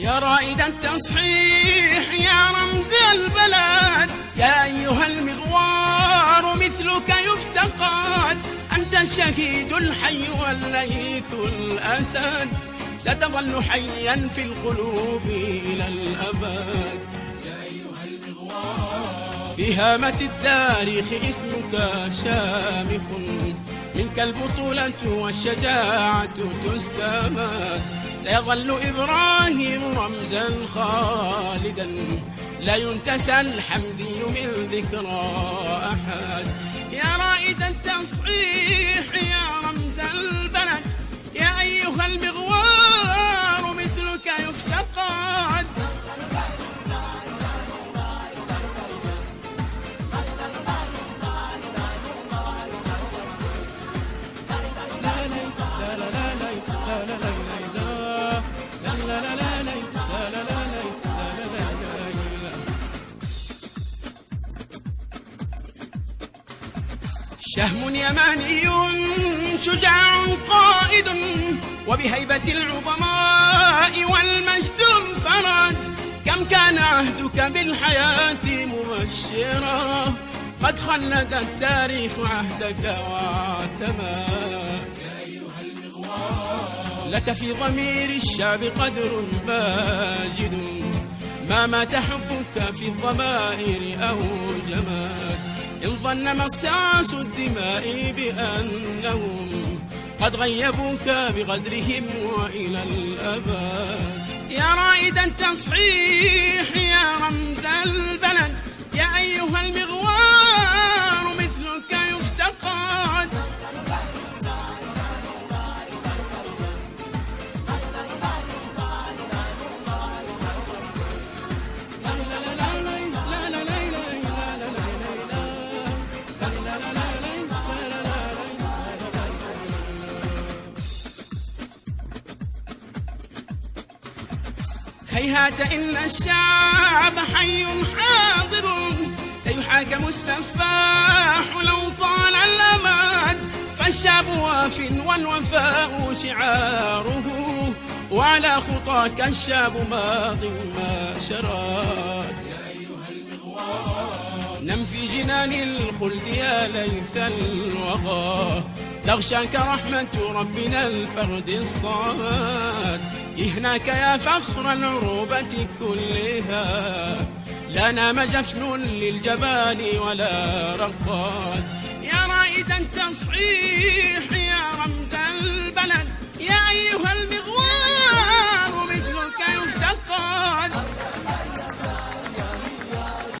يا رائد التصحيح يا رمز البلد، يا أيها المغوار مثلك يفتقد، أنت الشهيد الحي والليث الأسد، ستظل حيا في القلوب إلى الأبد. يا أيها المغوار في هامة التاريخ اسمك شامخ، منك البطولة والشجاعة تستمد، سيظل إبراهيم رمزا خالدا، لا ينتسى الحمدي من ذكرى أحد. يا رائد التصحيح يا رمز البلد، يا أيها المغوار مثلك يفتقد. شهم يماني شجاع قائد، وبهيبة العظماء والمجد انفرد، كم كان عهدك بالحياة مبشرا، قد خلد التاريخ عهدك واعتمد. يا أيها المغوار لك في ضمير الشعب قدر ماجد، ما مات حبك في الضمائر أو جماد، إن ظن مصاص الدماء بأنهم قد غيبوك بغدرهم وإلى الأبد. يا رائد التصحيح يا رمز البلد، يا أيها المغوار مثلك يفتقد. هيهات إن الشعب حي حاضر، سيحاكم السفاح لو طال الأمد، فالشعب واف والوفاء شعاره، وعلى خطاك الشعب ماض ما شراد. يا أيها المغوار نم في جنان الخلد يا ليث الوغى، تغشاك رحمة ربنا الفرد الصمد، يهناك يا فخر العروبة كلها، لا نام جفن للجبال ولا رقاد. يا رائد التصحيح